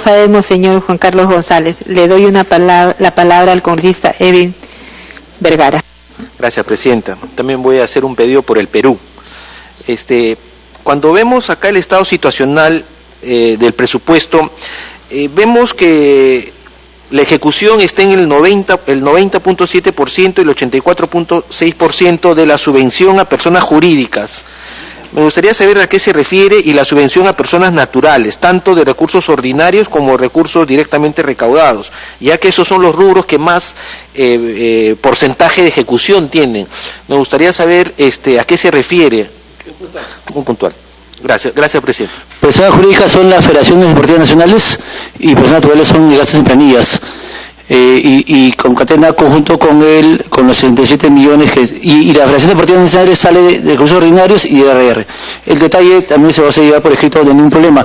sabemos, señor Juan Carlos González. Le doy la palabra al congresista Edwin Vergara. Gracias, presidenta. También voy a hacer un pedido por el Perú. Cuando vemos acá el estado situacional del presupuesto, vemos que la ejecución está en el 90.7% y el 84.6% de la subvención a personas jurídicas. Me gustaría saber a qué se refiere y la subvención a personas naturales, tanto de recursos ordinarios como recursos directamente recaudados, ya que esos son los rubros que más porcentaje de ejecución tienen. Me gustaría saber a qué se refiere. Muy puntual. Gracias, presidente. Personas jurídicas son las federaciones deportivas nacionales y personas naturales son gastos en planillas. Y concatena conjunto con los 67 millones y la Federación Deportiva Nacional sale de recursos ordinarios y de RR. El detalle también se va a llevar por escrito, no hay ningún problema.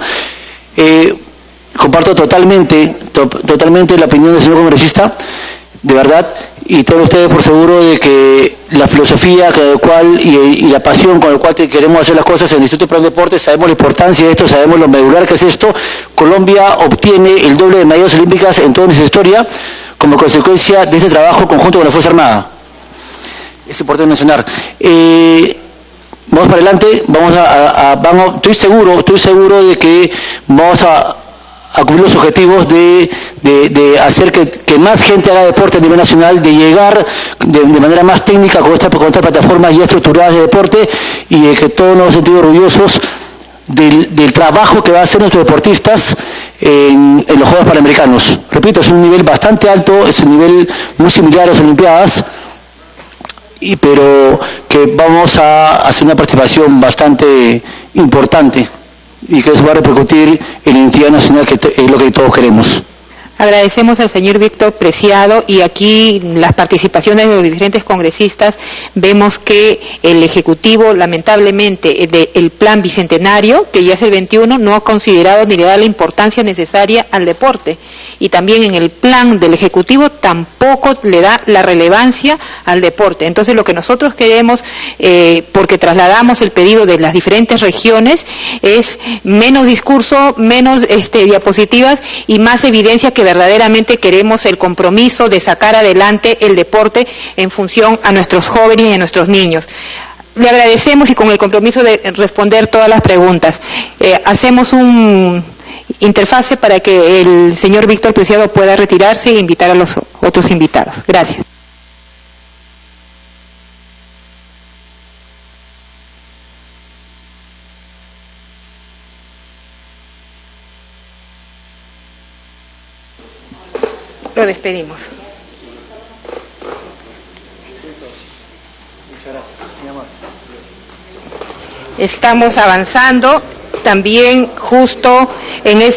Comparto totalmente la opinión del señor congresista, de verdad, y tengo ustedes por seguro de que la filosofía con la cual y la pasión con la cual queremos hacer las cosas en el Instituto Plan Deporte, sabemos la importancia de esto, sabemos lo medular que es esto. Colombia obtiene el doble de medallas olímpicas en toda nuestra historia como consecuencia de este trabajo conjunto con la Fuerza Armada. Es importante mencionar. Vamos para adelante, estoy seguro de que vamos a cumplir los objetivos de hacer que más gente haga deporte a nivel nacional, de llegar de manera más técnica con estas plataformas ya estructuradas de deporte y de que todos nos sentimos orgullosos del trabajo que van a hacer nuestros deportistas en los Juegos Panamericanos. Repito, es un nivel bastante alto, es un nivel muy similar a las Olimpiadas, pero que vamos a hacer una participación bastante importante y que eso va a repercutir en la identidad nacional, que es lo que todos queremos. Agradecemos al señor Víctor Preciado, y aquí las participaciones de los diferentes congresistas vemos que el Ejecutivo, lamentablemente, el Plan Bicentenario, que ya es el 21, no ha considerado ni le da la importancia necesaria al deporte. Y también en el plan del Ejecutivo tampoco le da la relevancia al deporte. Entonces lo que nosotros queremos, porque trasladamos el pedido de las diferentes regiones, es menos discurso, menos diapositivas y más evidencia que verdaderamente queremos el compromiso de sacar adelante el deporte en función a nuestros jóvenes y a nuestros niños. Le agradecemos y con el compromiso de responder todas las preguntas. Hacemos un interfase para que el señor Víctor Preciado pueda retirarse e invitar a los otros invitados. Gracias. Lo despedimos. Estamos avanzando. También justo en el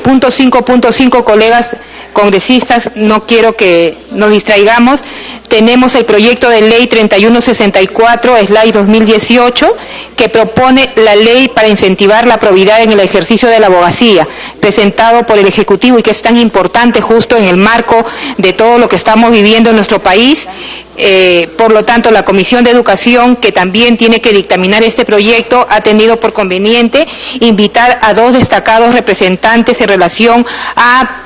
punto 5.5, colegas congresistas, no quiero que nos distraigamos, tenemos el proyecto de ley 3164/2018 que propone la ley para incentivar la probidad en el ejercicio de la abogacía, presentado por el Ejecutivo y que es tan importante justo en el marco de todo lo que estamos viviendo en nuestro país. Por lo tanto, la Comisión de Educación, que también tiene que dictaminar este proyecto, ha tenido por conveniente invitar a dos destacados representantes en relación a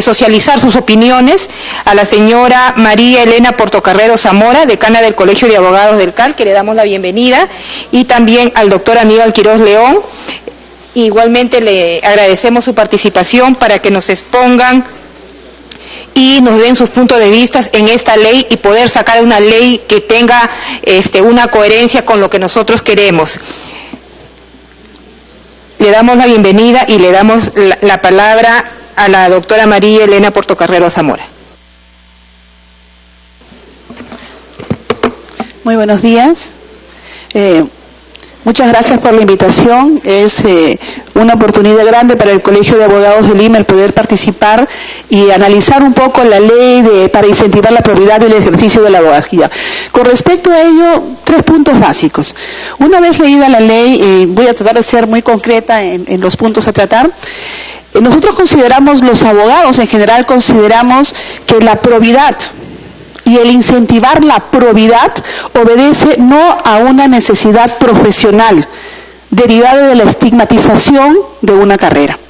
socializar sus opiniones, a la señora María Elena Portocarrero Zamora, decana del Colegio de Abogados del CAL, que le damos la bienvenida, y también al doctor Aníbal Quiroz León. Igualmente le agradecemos su participación para que nos expongan y nos den sus puntos de vista en esta ley y poder sacar una ley que tenga una coherencia con lo que nosotros queremos. Le damos la bienvenida y le damos la palabra a la doctora María Elena Portocarrero Zamora. Muy buenos días. Muchas gracias por la invitación. Es una oportunidad grande para el Colegio de Abogados de Lima el poder participar y analizar un poco la ley para incentivar la probidad del ejercicio de la abogacía. Con respecto a ello, 3 puntos básicos. Una vez leída la ley, voy a tratar de ser muy concreta en los puntos a tratar. Nosotros consideramos, los abogados en general consideramos que la probidad y el incentivar la probidad obedece no a una necesidad profesional derivada de la estigmatización de una carrera.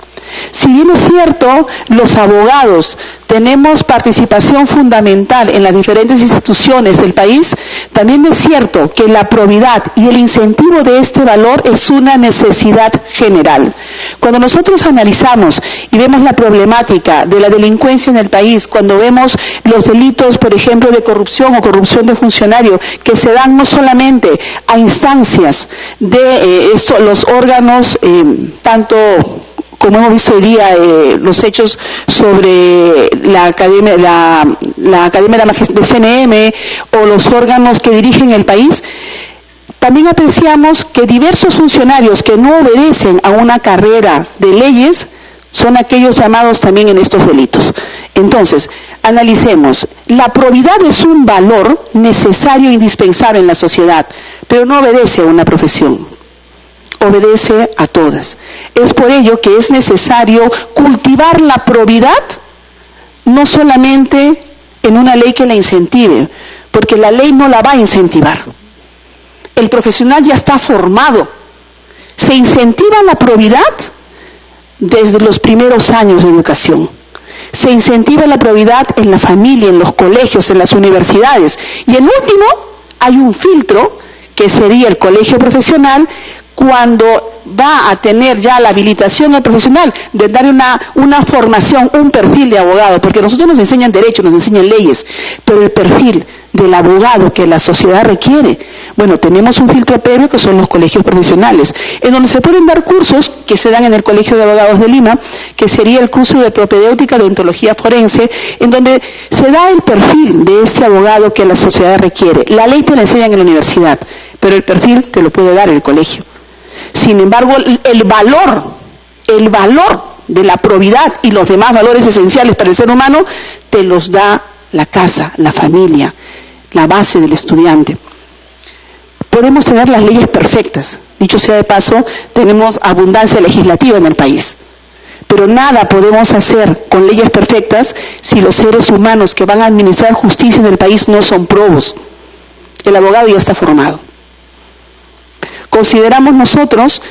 Si bien es cierto, los abogados tenemos participación fundamental en las diferentes instituciones del país, también es cierto que la probidad y el incentivo de este valor es una necesidad general. Cuando nosotros analizamos y vemos la problemática de la delincuencia en el país, cuando vemos los delitos, por ejemplo, de corrupción o corrupción de funcionario, que se dan no solamente a instancias de los órganos, tanto como hemos visto hoy día, los hechos sobre la Academia de CNM o los órganos que dirigen el país, también apreciamos que diversos funcionarios que no obedecen a una carrera de leyes son aquellos llamados también en estos delitos. Entonces, analicemos, la probidad es un valor necesario e indispensable en la sociedad, pero no obedece a una profesión, obedece a todas. Es por ello que es necesario cultivar la probidad, no solamente en una ley que la incentive, porque la ley no la va a incentivar. El profesional ya está formado. Se incentiva la probidad desde los primeros años de educación. Se incentiva la probidad en la familia, en los colegios, en las universidades. Y el último, hay un filtro, que sería el colegio profesional, cuando va a tener ya la habilitación al profesional de dar una formación, un perfil de abogado, porque a nosotros nos enseñan derecho, nos enseñan leyes, pero el perfil del abogado que la sociedad requiere, bueno, tenemos un filtro previo que son los colegios profesionales, en donde se pueden dar cursos que se dan en el Colegio de Abogados de Lima, que sería el curso de propedéutica de ontología forense, en donde se da el perfil de ese abogado que la sociedad requiere. La ley te la enseñan en la universidad, pero el perfil te lo puede dar el colegio. Sin embargo, el valor de la probidad y los demás valores esenciales para el ser humano te los da la casa, la familia, la base del estudiante. Podemos tener las leyes perfectas, dicho sea de paso, tenemos abundancia legislativa en el país, pero nada podemos hacer con leyes perfectas si los seres humanos que van a administrar justicia en el país no son probos. El abogado ya está formado. Consideramos nosotros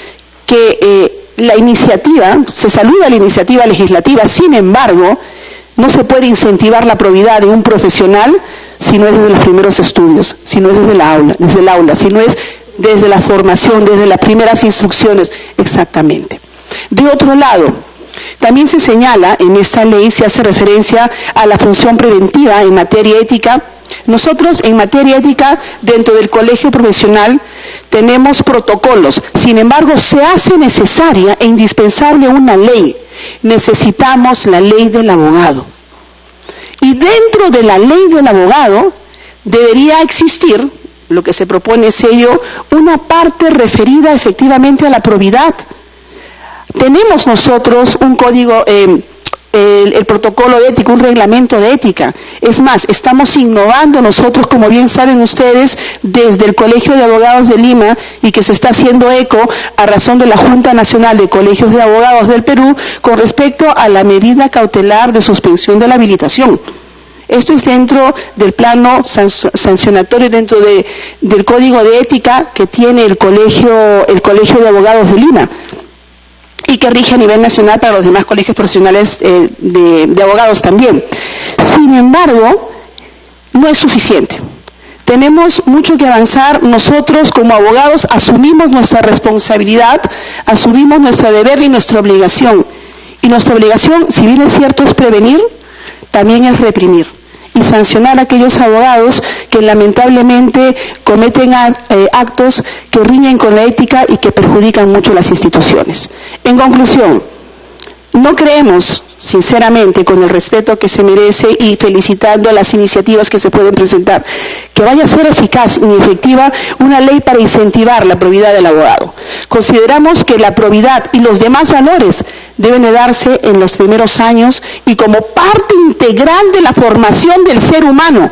que la iniciativa, se saluda la iniciativa legislativa, sin embargo, no se puede incentivar la probidad de un profesional si no es desde los primeros estudios, si no es desde el aula, si no es desde la formación, desde las primeras instrucciones, exactamente. De otro lado, también se señala, en esta ley se hace referencia a la función preventiva en materia ética. Nosotros en materia ética, dentro del colegio profesional, tenemos protocolos, sin embargo se hace necesaria e indispensable una ley. Necesitamos la ley del abogado. Y dentro de la ley del abogado debería existir, lo que se propone es ello, una parte referida efectivamente a la probidad. Tenemos nosotros un código, el protocolo de ética, un reglamento de ética. Es más, estamos innovando nosotros, como bien saben ustedes, desde el Colegio de Abogados de Lima, y que se está haciendo eco a razón de la Junta Nacional de Colegios de Abogados del Perú, con respecto a la medida cautelar de suspensión de la habilitación. Esto es dentro del plano sancionatorio, dentro del código de ética que tiene el Colegio de Abogados de Lima, y que rige a nivel nacional para los demás colegios profesionales de abogados también. Sin embargo, no es suficiente. Tenemos mucho que avanzar. Nosotros como abogados asumimos nuestra responsabilidad, asumimos nuestro deber y nuestra obligación. Y nuestra obligación, si bien es cierto, es prevenir, también es reprimir y sancionar a aquellos abogados que lamentablemente cometen actos que riñen con la ética y que perjudican mucho las instituciones. En conclusión, no creemos, sinceramente, con el respeto que se merece y felicitando a las iniciativas que se pueden presentar, que vaya a ser eficaz y efectiva una ley para incentivar la probidad del abogado. Consideramos que la probidad y los demás valores deben de darse en los primeros años y como parte integral de la formación del ser humano,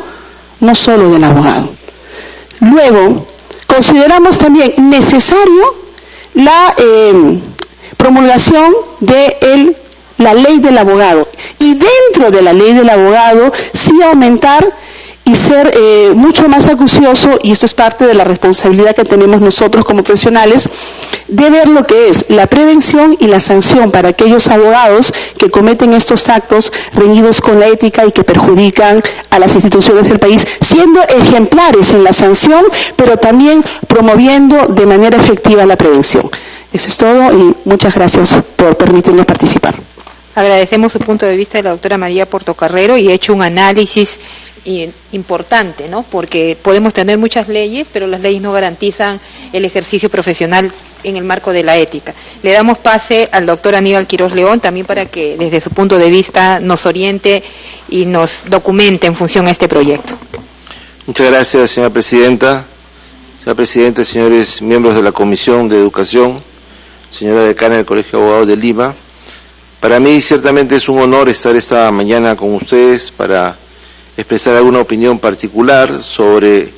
no solo del abogado. Luego, consideramos también necesario la promulgación de la ley del abogado, y dentro de la ley del abogado sí aumentar y ser mucho más acucioso, y esto es parte de la responsabilidad que tenemos nosotros como profesionales, de ver lo que es la prevención y la sanción para aquellos abogados que cometen estos actos reñidos con la ética y que perjudican a las instituciones del país, siendo ejemplares en la sanción, pero también promoviendo de manera efectiva la prevención. Eso es todo y muchas gracias por permitirnos participar. Agradecemos su punto de vista de la doctora María Portocarrero y he hecho un análisis importante, ¿no? Porque podemos tener muchas leyes, pero las leyes no garantizan el ejercicio profesional en el marco de la ética. Le damos pase al doctor Aníbal Quiroz León también para que desde su punto de vista nos oriente y nos documente en función a este proyecto. Muchas gracias, señora presidenta. Señora presidenta, señores miembros de la Comisión de Educación, señora decana del Colegio de Abogados de Lima, para mí ciertamente es un honor estar esta mañana con ustedes para expresar alguna opinión particular sobre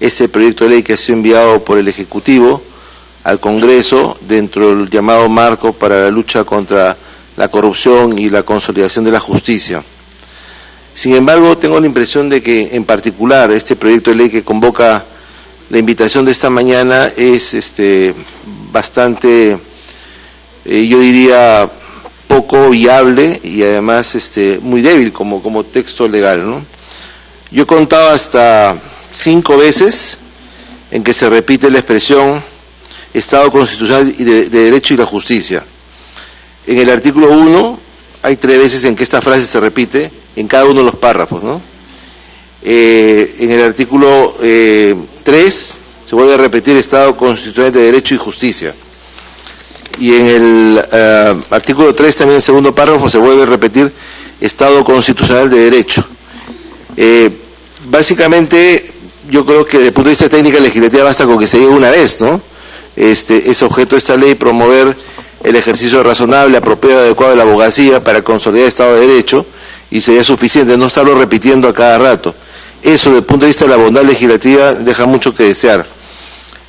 este proyecto de ley que ha sido enviado por el Ejecutivo al Congreso dentro del llamado marco para la lucha contra la corrupción y la consolidación de la justicia. Sin embargo, tengo la impresión de que en particular este proyecto de ley que convoca la invitación de esta mañana es bastante, yo diría, poco viable y además muy débil como texto legal, ¿no? Yo he contado hasta 5 veces en que se repite la expresión Estado constitucional y de derecho y la justicia. En el artículo 1 hay 3 veces en que esta frase se repite en cada uno de los párrafos, ¿no? En el artículo 3 se vuelve a repetir Estado constitucional de derecho y justicia. Y en el artículo 3 también en el segundo párrafo se vuelve a repetir Estado constitucional de derecho. Básicamente yo creo que desde el punto de vista técnica legislativa basta con que se diga una vez, ¿no? Es objeto de esta ley promover el ejercicio razonable, apropiado y adecuado de la abogacía para consolidar el Estado de Derecho, y sería suficiente no estarlo repitiendo a cada rato. Eso, desde el punto de vista de la bondad legislativa, deja mucho que desear.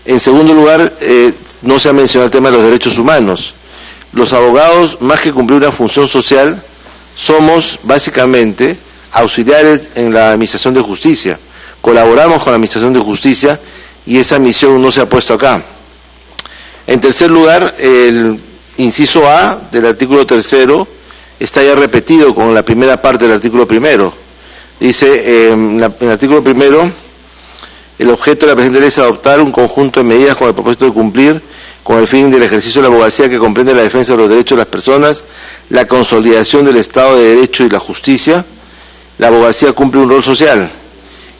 En segundo lugar, no se ha mencionado el tema de los derechos humanos. Los abogados, más que cumplir una función social, somos básicamente auxiliares en la administración de justicia. Colaboramos con la administración de justicia y esa misión no se ha puesto acá. En tercer lugar, el inciso A del artículo 3 está ya repetido con la primera parte del artículo 1. Dice en el artículo 1, el objeto de la presente ley es adoptar un conjunto de medidas con el propósito de cumplir con el fin del ejercicio de la abogacía que comprende la defensa de los derechos de las personas, la consolidación del Estado de Derecho y la justicia. La abogacía cumple un rol social.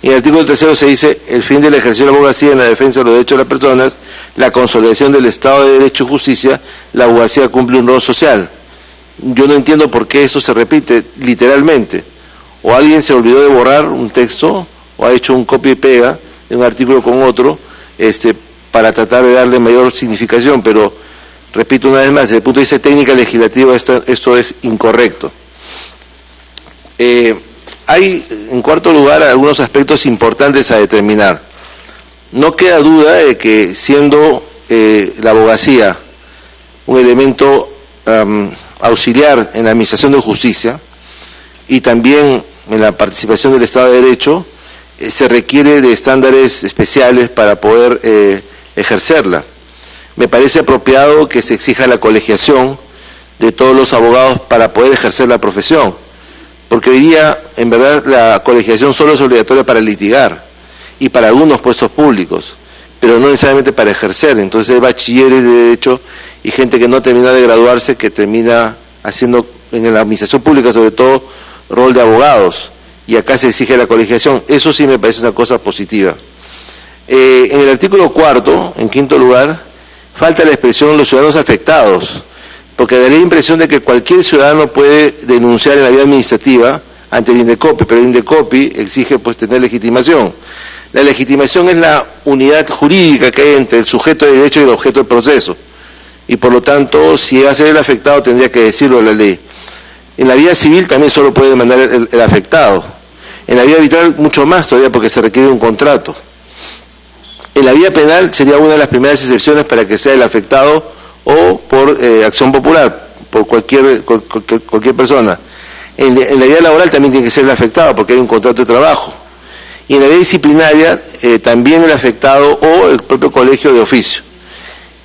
En el artículo 3 se dice el fin del ejercicio de la abogacía en la defensa de los derechos de las personas, la consolidación del Estado de Derecho y Justicia, la abogacía cumple un rol social. Yo no entiendo por qué eso se repite literalmente. O alguien se olvidó de borrar un texto, o ha hecho un copia y pega de un artículo con otro, para tratar de darle mayor significación, pero repito una vez más, desde el punto de vista técnica legislativa esto es incorrecto. Hay, en cuarto lugar, algunos aspectos importantes a determinar. No queda duda de que siendo la abogacía un elemento auxiliar en la administración de justicia y también en la participación del Estado de Derecho, se requiere de estándares especiales para poder ejercerla. Me parece apropiado que se exija la colegiación de todos los abogados para poder ejercer la profesión, porque hoy día, en verdad, la colegiación solo es obligatoria para litigar y para algunos puestos públicos, pero no necesariamente para ejercer. Entonces hay bachilleres de Derecho y gente que no termina de graduarse que termina haciendo, en la administración pública sobre todo, rol de abogados, y acá se exige la colegiación. Eso sí me parece una cosa positiva. En el artículo 4, en quinto lugar, falta la expresión los ciudadanos afectados, porque daría la impresión de que cualquier ciudadano puede denunciar en la vía administrativa ante el INDECOPI, pero el INDECOPI exige pues tener legitimación. La legitimación es la unidad jurídica que hay entre el sujeto de derecho y el objeto del proceso, y por lo tanto, si va a ser el afectado, tendría que decirlo la ley. En la vía civil también solo puede demandar el afectado. En la vía arbitral mucho más todavía, porque se requiere un contrato. En la vía penal sería una de las primeras excepciones para que sea el afectado o por acción popular, por cualquier persona. En la vía laboral también tiene que ser el afectado, porque hay un contrato de trabajo. Y en la ley disciplinaria también el afectado o el propio colegio de oficio.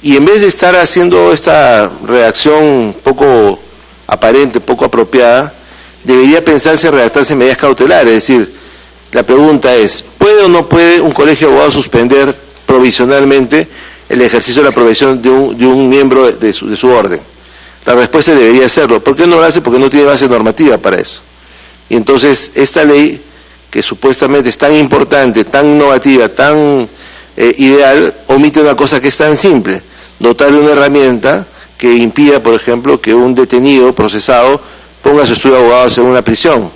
Y en vez de estar haciendo esta redacción poco aparente, poco apropiada, debería pensarse redactarse medidas cautelares. Es decir, la pregunta es, ¿puede o no puede un colegio de abogados suspender provisionalmente el ejercicio de la profesión de un miembro de su orden? La respuesta debería hacerlo. ¿Por qué no lo hace? Porque no tiene base normativa para eso. Y entonces esta ley, que supuestamente es tan importante, tan innovativa, tan ideal, omite una cosa que es tan simple: dotar de una herramienta que impida, por ejemplo, que un detenido procesado ponga su estudio de abogados en una prisión,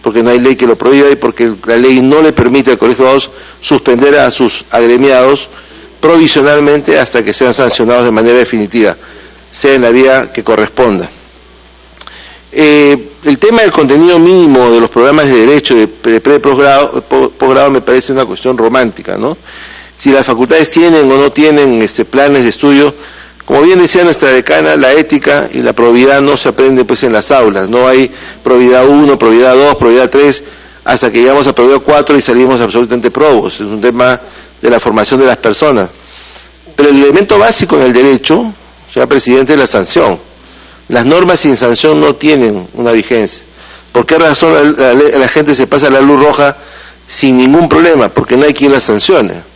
porque no hay ley que lo prohíba y porque la ley no le permite al Colegio de Abogados suspender a sus agremiados provisionalmente hasta que sean sancionados de manera definitiva, sea en la vía que corresponda. El tema del contenido mínimo de los programas de derecho de pre- y posgrado me parece una cuestión romántica, ¿no? Si las facultades tienen o no tienen planes de estudio, como bien decía nuestra decana, la ética y la probidad no se aprenden pues en las aulas, no hay probidad 1, probidad 2, probidad 3, hasta que llegamos a probidad 4 y salimos absolutamente probos. Es un tema de la formación de las personas. Pero el elemento básico en el derecho, señor presidente, es la sanción. Las normas sin sanción no tienen una vigencia. ¿Por qué razón la gente se pasa la luz roja sin ningún problema? Porque no hay quien la sancione.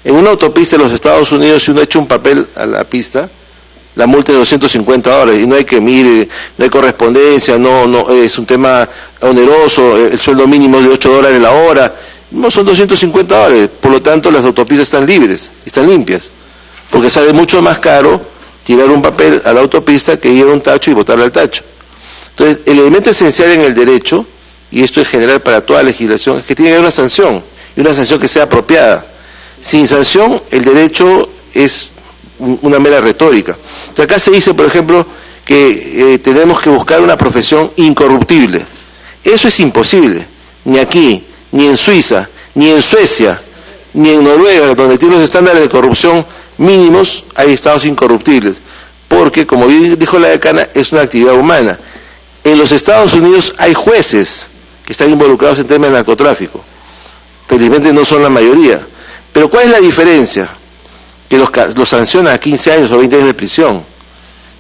En una autopista de los Estados Unidos, si uno echa un papel a la pista, la multa es $250 y no hay que mire, no hay correspondencia, no es un tema oneroso, el sueldo mínimo es de $8 la hora, no son $250, por lo tanto las autopistas están libres, están limpias, porque sale mucho más caro tirar un papel a la autopista que ir a un tacho y botarlo al tacho. Entonces, el elemento esencial en el derecho, y esto es general para toda legislación, es que tiene que haber una sanción, y una sanción que sea apropiada. Sin sanción, el derecho es una mera retórica. Entonces, acá se dice, por ejemplo, que tenemos que buscar una profesión incorruptible. Eso es imposible, ni aquí, ni en Suiza, ni en Suecia, ni en Noruega, donde tienen los estándares de corrupción mínimos, hay estados incorruptibles, porque, como dijo la decana, es una actividad humana. En los Estados Unidos hay jueces que están involucrados en temas de narcotráfico. Felizmente no son la mayoría. Pero ¿cuál es la diferencia? Que los sancionan a 15 años o 20 años de prisión.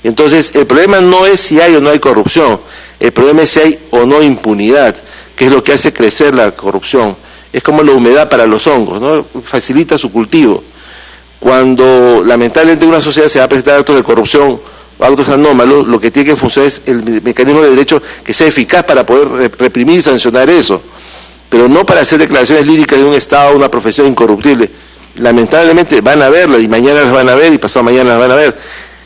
Entonces, el problema no es si hay o no hay corrupción, el problema es si hay o no impunidad, que es lo que hace crecer la corrupción. Es como la humedad para los hongos, ¿no? Facilita su cultivo. Cuando lamentablemente una sociedad se va a presentar actos de corrupción o actos anómalos, lo que tiene que funcionar es el mecanismo de derecho que sea eficaz para poder reprimir y sancionar eso, pero no para hacer declaraciones líricas de un Estado, una profesión incorruptible. Lamentablemente van a verlas y mañana las van a ver y pasado mañana las van a ver.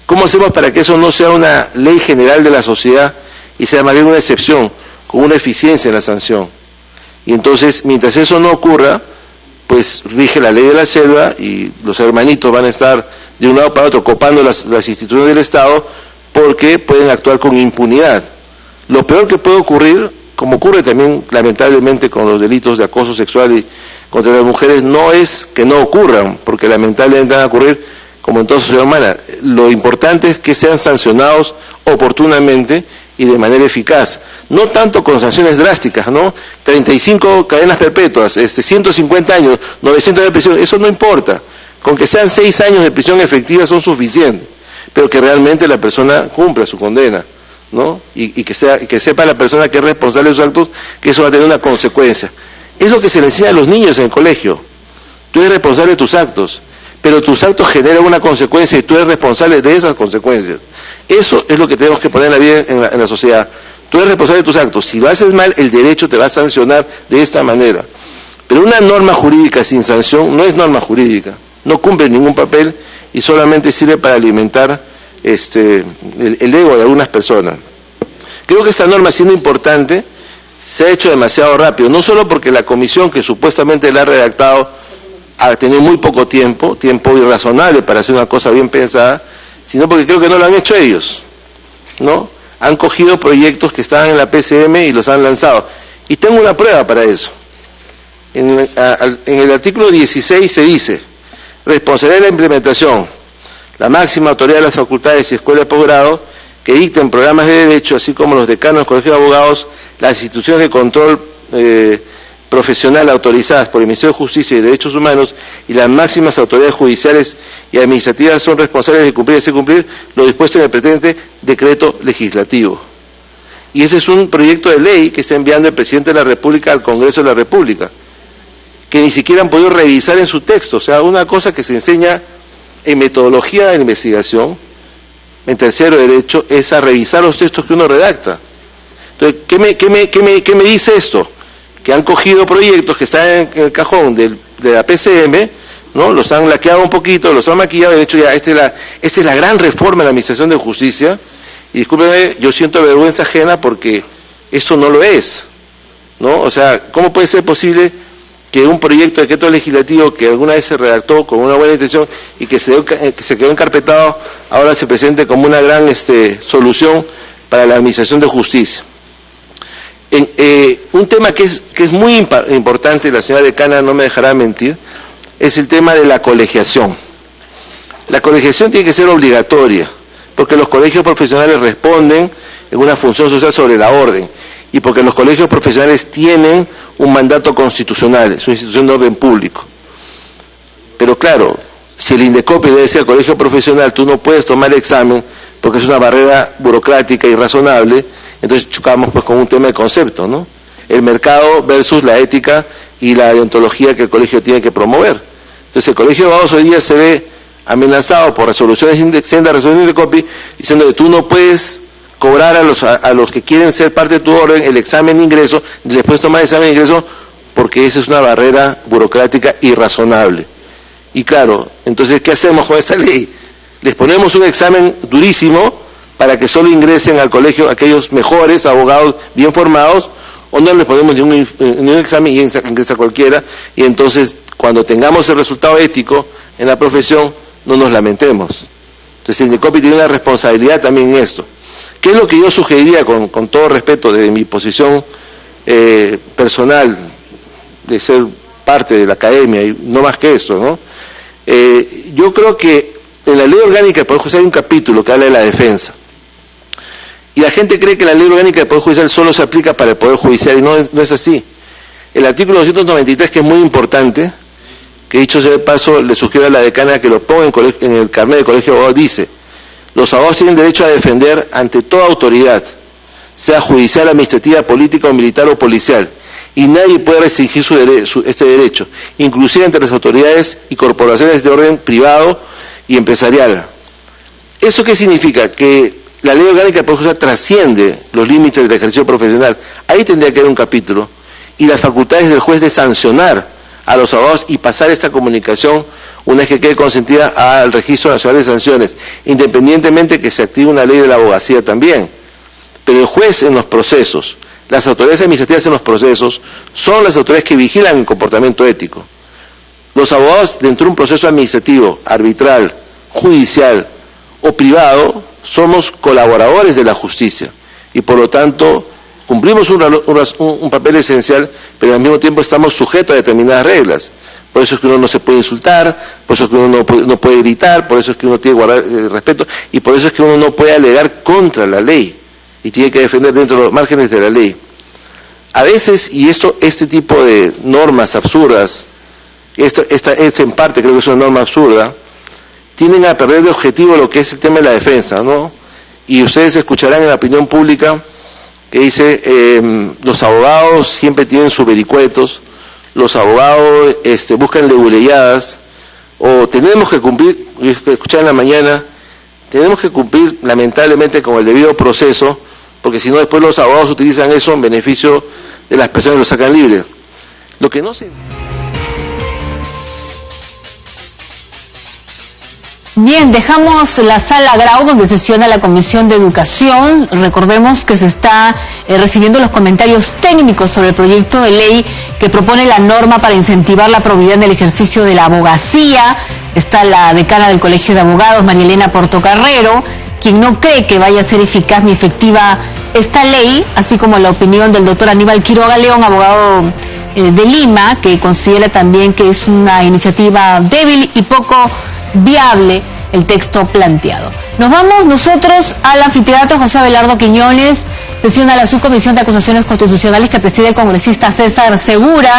¿Cómo hacemos para que eso no sea una ley general de la sociedad y sea más bien una excepción, con una eficiencia en la sanción? Y entonces, mientras eso no ocurra, pues rige la ley de la selva y los hermanitos van a estar de un lado para otro copando las instituciones del Estado porque pueden actuar con impunidad. Lo peor que puede ocurrir, como ocurre también lamentablemente con los delitos de acoso sexual y contra las mujeres, no es que no ocurran, porque lamentablemente van a ocurrir como en toda sociedad humana. Lo importante es que sean sancionados oportunamente y de manera eficaz, no tanto con sanciones drásticas, ¿no? 35 cadenas perpetuas, 150 años, 900 años de prisión, eso no importa, con que sean 6 años de prisión efectiva son suficientes, pero que realmente la persona cumpla su condena, ¿no? Y que sepa la persona que es responsable de sus actos, que eso va a tener una consecuencia. Es lo que se le enseña a los niños en el colegio. Tú eres responsable de tus actos, pero tus actos generan una consecuencia y tú eres responsable de esas consecuencias. Eso es lo que tenemos que poner en la vida, en la sociedad. Tú eres responsable de tus actos. Si lo haces mal, el derecho te va a sancionar de esta manera. Pero una norma jurídica sin sanción no es norma jurídica. No cumple ningún papel y solamente sirve para alimentar el ego de algunas personas. Creo que esta norma, siendo importante, se ha hecho demasiado rápido. No solo porque la comisión que supuestamente la ha redactado ha tenido muy poco tiempo irrazonable para hacer una cosa bien pensada, sino porque creo que no lo han hecho ellos, ¿no? Han cogido proyectos que estaban en la PCM y los han lanzado. Y tengo una prueba para eso. En el artículo 16 se dice: responsabilidad de la implementación. La máxima autoridad de las facultades y escuelas de posgrado que dicten programas de derecho, así como los decanos del Colegio de Abogados, las instituciones de control profesional autorizadas por el Ministerio de Justicia y Derechos Humanos y las máximas autoridades judiciales y administrativas son responsables de cumplir y hacer cumplir lo dispuesto en el presente decreto legislativo. Y ese es un proyecto de ley que está enviando el Presidente de la República al Congreso de la República, que ni siquiera han podido revisar en su texto. O sea, una cosa que se enseña en metodología de la investigación, en tercero derecho, es a revisar los textos que uno redacta. Entonces, ¿qué me dice esto? Que han cogido proyectos que están en el cajón de la PCM, ¿no? Los han laqueado un poquito, los han maquillado, de hecho ya esta es la gran reforma de la Administración de Justicia, y discúlpenme, yo siento vergüenza ajena porque eso no lo es, ¿no? O sea, ¿cómo puede ser posible que un proyecto de decreto legislativo que alguna vez se redactó con una buena intención y que se quedó encarpetado, ahora se presente como una gran solución para la Administración de Justicia? Un tema que es muy importante, la señora decana no me dejará mentir, es el tema de la colegiación. La colegiación tiene que ser obligatoria, porque los colegios profesionales responden en una función social sobre la orden, y porque los colegios profesionales tienen un mandato constitucional, es una institución de orden público. Pero claro, si el INDECOPI le decía al colegio profesional, tú no puedes tomar examen porque es una barrera burocrática y razonable, entonces chocamos pues con un tema de concepto, ¿no? El mercado versus la ética y la deontología que el colegio tiene que promover. Entonces el Colegio de Abogados hoy día se ve amenazado por resoluciones de COPI, diciendo que tú no puedes cobrar a los que quieren ser parte de tu orden el examen de ingreso, después tomar el examen de ingreso, porque esa es una barrera burocrática irrazonable. Y claro, entonces, ¿qué hacemos con esta ley? Les ponemos un examen durísimo para que solo ingresen al colegio aquellos mejores abogados bien formados, o no les ponemos ni un examen y ingresa cualquiera, y entonces cuando tengamos el resultado ético en la profesión, no nos lamentemos. Entonces el INDECOPI tiene una responsabilidad también en esto. ¿Qué es lo que yo sugeriría con todo respeto desde mi posición personal de ser parte de la academia y no más que esto, ¿no? Yo creo que en la Ley Orgánica del Poder Judicial hay un capítulo que habla de la defensa. Y la gente cree que la Ley Orgánica del Poder Judicial solo se aplica para el Poder Judicial y no es así. El artículo 293, que es muy importante, que dicho sea de paso, le sugiero a la decana que lo ponga en el carnet de colegio de abogados, dice: los abogados tienen derecho a defender ante toda autoridad, sea judicial, administrativa, política o militar o policial, y nadie puede restringir este derecho, inclusive entre las autoridades y corporaciones de orden privado y empresarial. ¿Eso qué significa? Que la Ley Orgánica del Poder Judicial trasciende los límites del ejercicio profesional. Ahí tendría que haber un capítulo, y las facultades del juez de sancionar a los abogados y pasar esta comunicación una vez que quede consentida al Registro Nacional de Sanciones, independientemente que se active una ley de la abogacía también. Pero el juez en los procesos, las autoridades administrativas en los procesos, son las autoridades que vigilan el comportamiento ético. Los abogados, dentro de un proceso administrativo, arbitral, judicial o privado, somos colaboradores de la justicia y por lo tanto cumplimos un papel esencial, pero al mismo tiempo estamos sujetos a determinadas reglas. Por eso es que uno no se puede insultar, por eso es que uno no puede gritar, por eso es que uno tiene que guardar el respeto, y por eso es que uno no puede alegar contra la ley, y tiene que defender dentro de los márgenes de la ley. A veces, y este tipo de normas absurdas, esta en parte creo que es una norma absurda, tienden a perder de objetivo lo que es el tema de la defensa, ¿no? Y ustedes escucharán en la opinión pública que dice, los abogados siempre tienen sus vericuetos, los abogados buscan leguleyadas, o tenemos que cumplir, yo escuché en la mañana, tenemos que cumplir lamentablemente con el debido proceso, porque si no después los abogados utilizan eso en beneficio de las personas que lo sacan libre. Lo que no se... Bien, dejamos la sala Grau donde sesiona la Comisión de Educación. Recordemos que se está recibiendo los comentarios técnicos sobre el proyecto de ley que propone la norma para incentivar la probidad en el ejercicio de la abogacía. Está la decana del Colegio de Abogados, María Elena Portocarrero, quien no cree que vaya a ser eficaz ni efectiva esta ley, así como la opinión del doctor Aníbal Quiroga León, abogado de Lima, que considera también que es una iniciativa débil y poco viable el texto planteado. Nos vamos nosotros al anfiteatro José Abelardo Quiñones, sesiona la Subcomisión de Acusaciones Constitucionales que preside el congresista César Segura.